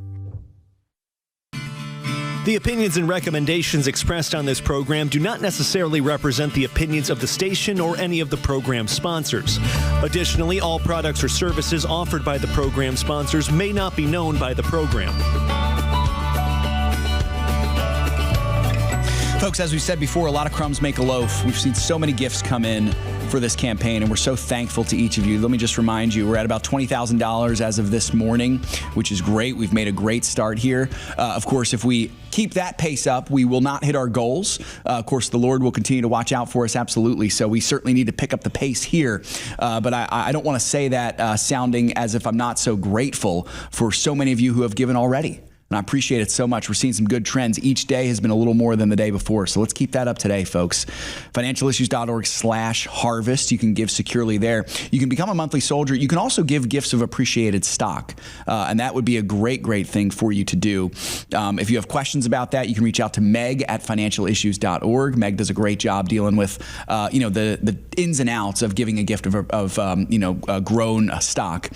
The opinions and recommendations expressed on this program do not necessarily represent the opinions of the station or any of the program sponsors. Additionally, all products or services offered by the program sponsors may not be known by the program. Folks, as we said before, a lot of crumbs make a loaf. We've seen so many gifts come in for this campaign, and we're so thankful to each of you. Let me just remind you, we're at about $20,000 as of this morning, which is great. We've made a great start here. Of course, if we keep that pace up, we will not hit our goals. Of course, the Lord will continue to watch out for us, absolutely. So we certainly need to pick up the pace here. But I don't want to say that sounding as if I'm not so grateful for so many of you who have given already. And I appreciate it so much. We're seeing some good trends. Each day has been a little more than the day before. So let's keep that up today, folks. Financialissues.org/harvest. You can give securely there. You can become a monthly soldier. You can also give gifts of appreciated stock. And that would be a great, great thing for you to do. If you have questions about that, you can reach out to Meg at financialissues.org. Meg does a great job dealing with, the ins and outs of giving a gift of grown stock.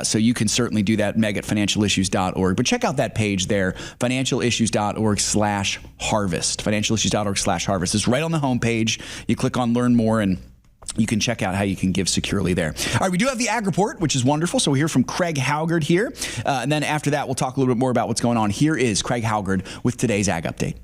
So you can certainly do that, Meg at financialissues.org. But check out that page there, financialissues.org/harvest. Financialissues.org/harvest is right on the homepage. You click on Learn More and you can check out how you can give securely there. All right, we do have the Ag Report, which is wonderful. So we'll hear from Craig Haugard here. And then after that, we'll talk a little bit more about what's going on. Here is Craig Haugard with today's Ag Update.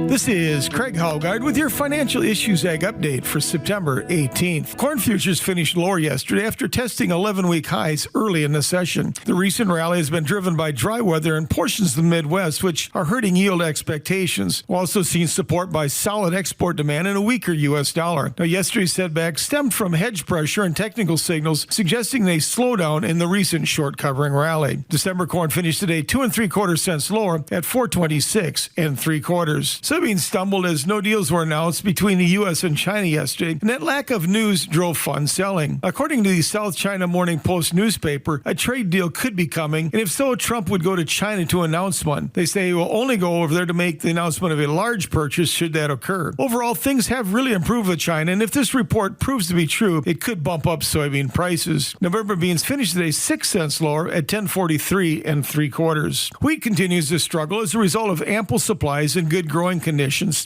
The This is Craig Hallgard with your Financial Issues Ag update for September 18th. Corn futures finished lower yesterday after testing 11-week highs early in the session. The recent rally has been driven by dry weather in portions of the Midwest, which are hurting yield expectations. We're also seeing support by solid export demand and a weaker U.S. dollar. Now, yesterday's setback stemmed from hedge pressure and technical signals suggesting a slowdown in the recent short covering rally. December corn finished today 2 3/4 cents lower at 4.26 3/4. Soybeans stumbled as no deals were announced between the U.S. and China yesterday, and that lack of news drove fund selling. According to the South China Morning Post newspaper, a trade deal could be coming, and if so, Trump would go to China to announce one. They say he will only go over there to make the announcement of a large purchase should that occur. Overall, things have really improved with China, and if this report proves to be true, it could bump up soybean prices. November beans finished today 6 cents lower at 10.43 3/4. Wheat continues to struggle as a result of ample supplies and good growing conditions.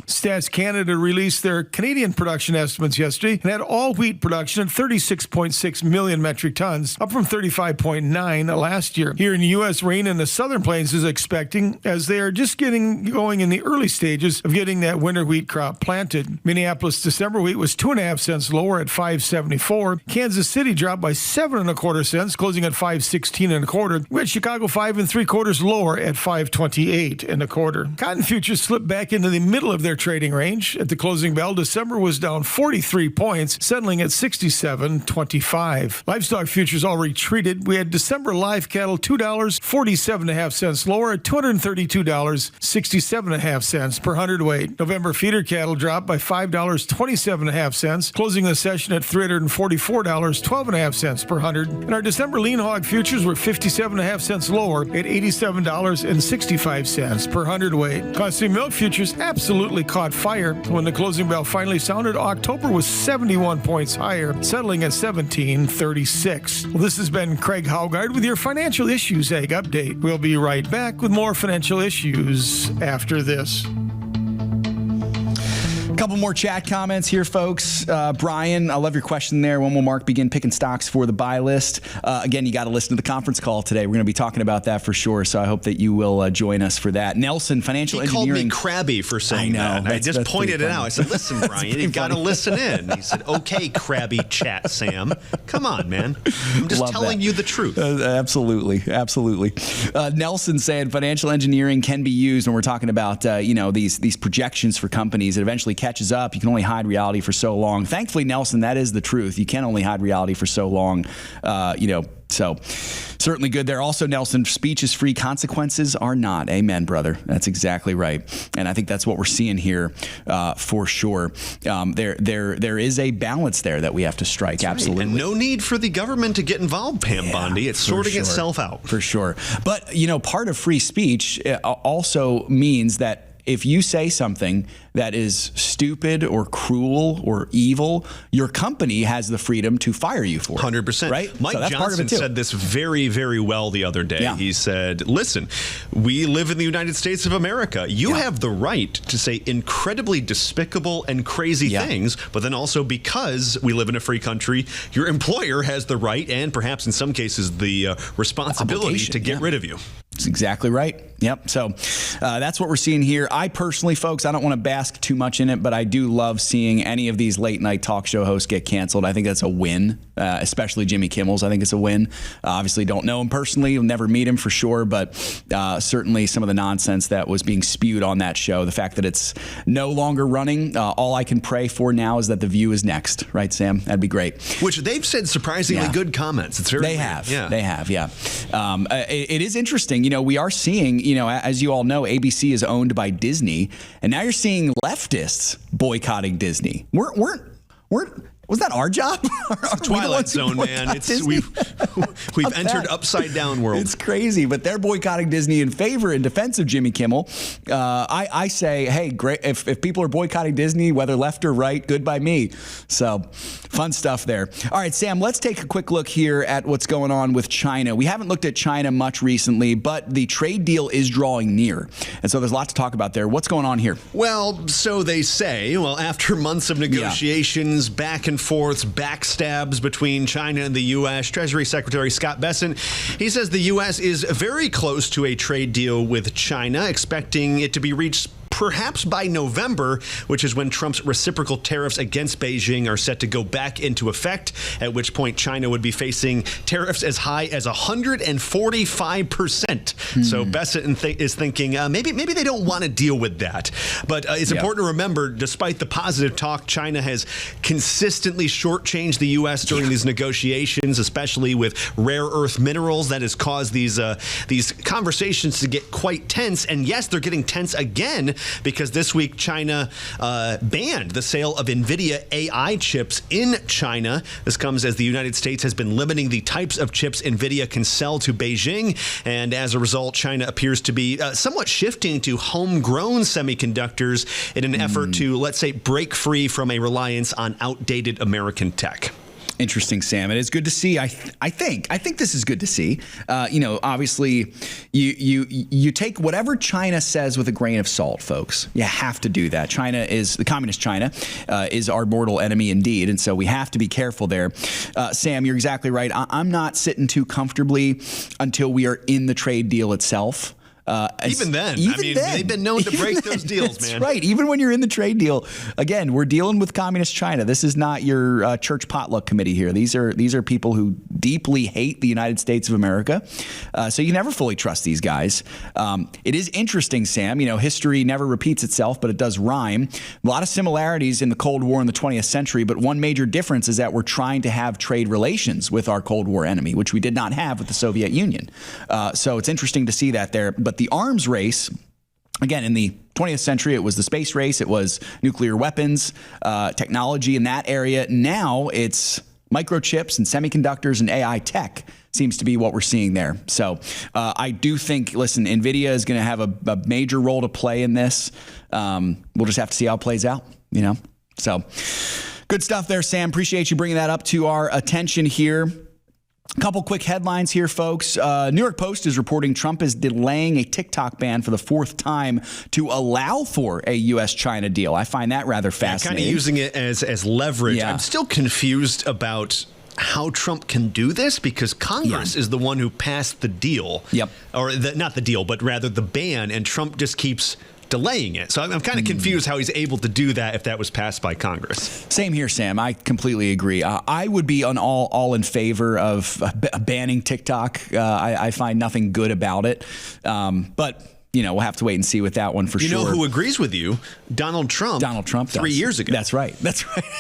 Stats Canada released their Canadian production estimates yesterday and had all wheat production at 36.6 million metric tons, up from 35.9 last year. Here in the U.S., rain in the southern plains is expecting as they are just getting going in the early stages of getting that winter wheat crop planted. Minneapolis December wheat was 2.5 cents lower at 5.74. Kansas City dropped by 7 1/4 cents, closing at 5.16 1/4. We had Chicago 5 3/4 lower at 5.28 1/4. Cotton futures slipped back into the middle of their trading range. At the closing bell, December was down 43 points, settling at 67.25. Livestock futures all retreated. We had December live cattle $2.47.5 lower at $232.67.5 per hundredweight. November feeder cattle dropped by $5.27.5, closing the session at $344.12.5 per hundred. And our December lean hog futures were 57.5 cents lower at $87.65 per hundredweight. Costly milk futures absolutely caught fire. When the closing bell finally sounded, October was 71 points higher, settling at 17.36. Well, this has been Craig Hallgard with your Financial Issues Ag update. We'll be right back with more financial issues after this. Couple more chat comments here, folks. Brian, I love your question there. When will Mark begin picking stocks for the buy list? Again, you got to listen to the conference call today. We're going to be talking about that for sure, so I hope that you will join us for that. Nelson, financial engineering. He called me crabby for saying that. I just pointed it out. I said, listen, Brian, you got to listen in. He said, okay, crabby chat, Sam. Come on, man. I'm just telling you the truth. Absolutely. Nelson saying financial engineering can be used when we're talking about these projections for companies. It eventually catches up. You can only hide reality for so long. Thankfully, Nelson, that is the truth. You can only hide reality for so long. So certainly good there. Also, Nelson, speech is free, consequences are not. Amen, brother. That's exactly right. And I think that's what we're seeing here for sure. There is a balance there that we have to strike. That's absolutely. Right. And no need for the government to get involved, Pam Bondi. It's sorting itself out. For sure. But, part of free speech also means that if you say something that is stupid or cruel or evil, your company has the freedom to fire you for it. 100%. Right? Mike Johnson said this very, very well the other day. Yeah. He said, listen, we live in the United States of America. You have the right to say incredibly despicable and crazy things, but then also because we live in a free country, your employer has the right and perhaps in some cases the responsibility to get rid of you. That's exactly right. Yep. So that's what we're seeing here. I personally, folks, I don't want to bask too much in it, but I do love seeing any of these late night talk show hosts get canceled. I think that's a win, especially Jimmy Kimmel's. I think it's a win. Obviously don't know him personally. You'll never meet him for sure, but certainly some of the nonsense that was being spewed on that show, the fact that it's no longer running, all I can pray for now is that The View is next. Right, Sam? That'd be great. Which they've said surprisingly good comments. It's very They have. It is interesting. We are seeing, as you all know, ABC is owned by Disney, and now you're seeing leftists boycotting Disney. Was that our job? Twilight Zone, man. We've entered upside down world. It's crazy, but they're boycotting Disney in defense of Jimmy Kimmel. I say, hey, great. If people are boycotting Disney, whether left or right, good by me. So fun stuff there. All right, Sam, let's take a quick look here at what's going on with China. We haven't looked at China much recently, but the trade deal is drawing near. And so there's a lot to talk about there. What's going on here? Well, so they say, after months of negotiations, back and forths, backstabs between China and the U.S., Treasury Secretary Scott Bessent, he says the U.S. is very close to a trade deal with China, expecting it to be reached perhaps by November, which is when Trump's reciprocal tariffs against Beijing are set to go back into effect, at which point China would be facing tariffs as high as 145%. So Bessent is thinking maybe they don't want to deal with that. But it's important to remember, despite the positive talk, China has consistently shortchanged the U.S. during these negotiations, especially with rare earth minerals. That has caused these conversations to get quite tense. And yes, they're getting tense again because this week China banned the sale of NVIDIA AI chips in China. This comes as the United States has been limiting the types of chips NVIDIA can sell to Beijing. And as a result, China appears to be somewhat shifting to homegrown semiconductors in an effort to, let's say, break free from a reliance on outdated American tech. Interesting, Sam. It is good to see. I think this is good to see. Obviously, you take whatever China says with a grain of salt, folks. You have to do that. The communist China is our mortal enemy indeed, and so we have to be careful there. Sam, you're exactly right. I'm not sitting too comfortably until we are in the trade deal itself. Even then, they've been known to break those deals, man. That's right. Even when you're in the trade deal, again, we're dealing with communist China. This is not your church potluck committee here. These are people who deeply hate the United States of America. So you never fully trust these guys. It is interesting, Sam. History never repeats itself, but it does rhyme. A lot of similarities in the Cold War in the 20th century, but one major difference is that we're trying to have trade relations with our Cold War enemy, which we did not have with the Soviet Union. So it's interesting to see that there. But the arms race, again, in the 20th century, it was the space race. It was nuclear weapons, technology in that area. Now it's microchips and semiconductors and AI tech seems to be what we're seeing there. So I do think, listen, NVIDIA is going to have a major role to play in this. We'll just have to see how it plays out, So good stuff there, Sam. Appreciate you bringing that up to our attention here. A couple quick headlines here, folks. New York Post is reporting Trump is delaying a TikTok ban for the fourth time to allow for a U.S.-China deal. I find that rather fascinating. Kind of using it as leverage. Yeah. I'm still confused about how Trump can do this because Congress is the one who passed the deal. Yep. Or not the deal, but rather the ban, and Trump just keeps delaying it. So I'm kind of confused how he's able to do that if that was passed by Congress. Same here, Sam. I completely agree. I would be all in favor of banning TikTok. I find nothing good about it. But we'll have to wait and see with that one for sure. You know who agrees with you? Donald Trump. 3 years ago. That's right.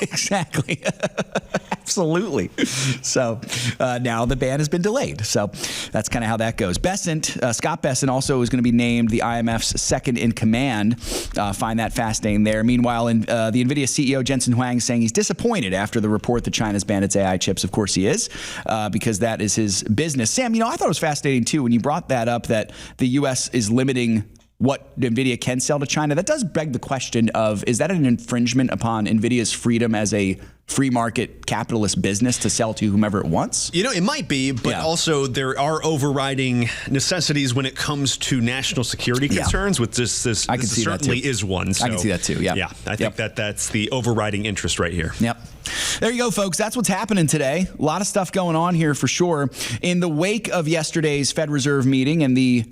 Exactly. Absolutely. So now the ban has been delayed. So that's kind of how that goes. Scott Bessent also is going to be named the IMF's second in command. Find that fascinating there. Meanwhile, the NVIDIA CEO Jensen Huang saying he's disappointed after the report that China's banned its AI chips. Of course he is, because that is his business. Sam, I thought it was fascinating too when you brought that up that the U.S. is limiting what NVIDIA can sell to China. That does beg the question of, is that an infringement upon NVIDIA's freedom as a free market capitalist business to sell to whomever it wants? It might be, but also there are overriding necessities when it comes to national security concerns with this certainly is one. So, I can see that too, Yeah, I think that's the overriding interest right here. Yep. There you go, folks. That's what's happening today. A lot of stuff going on here for sure. In the wake of yesterday's Fed Reserve meeting and the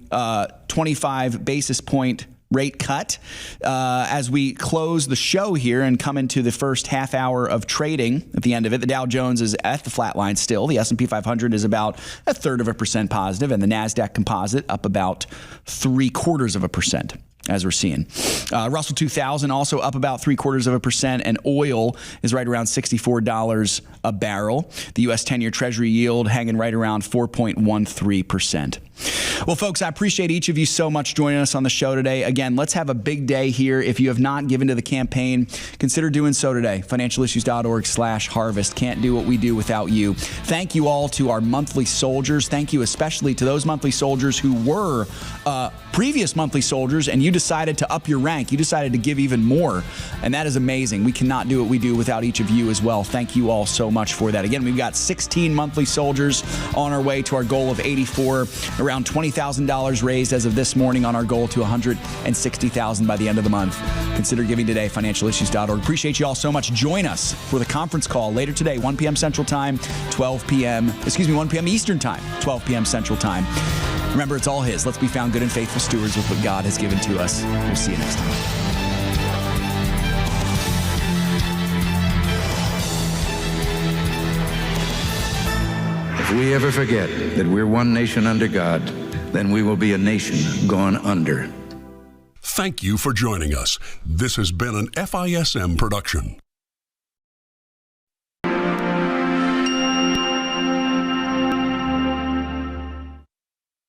25 basis point rate cut, as we close the show here and come into the first half hour of trading at the end of it, the Dow Jones is at the flat line still. The S&P 500 is about 0.33% positive, and the NASDAQ Composite up about 0.75%. As we're seeing. Russell 2000 also up about 0.75%, and oil is right around $64 a barrel. The U.S. 10-year Treasury yield hanging right around 4.13%. Well, folks, I appreciate each of you so much joining us on the show today. Again, let's have a big day here. If you have not given to the campaign, consider doing so today. Financialissues.org/harvest. Can't do what we do without you. Thank you all to our monthly soldiers. Thank you especially to those monthly soldiers who were previous monthly soldiers, and you decided to up your rank. You decided to give even more, and that is amazing. We cannot do what we do without each of you as well. Thank you all so much for that. Again, we've got 16 monthly soldiers on our way to our goal of 84, around $20,000 raised as of this morning on our goal to $160,000 by the end of the month. Consider giving today, financialissues.org. Appreciate you all so much. Join us for the conference call later today, 1 p.m. Central Time, 1 p.m. Eastern Time, 12 p.m. Central Time. Remember, it's all His. Let's be found good and faithful stewards with what God has given to us. We'll see you next time. If we ever forget that we're one nation under God, then we will be a nation gone under. Thank you for joining us. This has been an FISM production.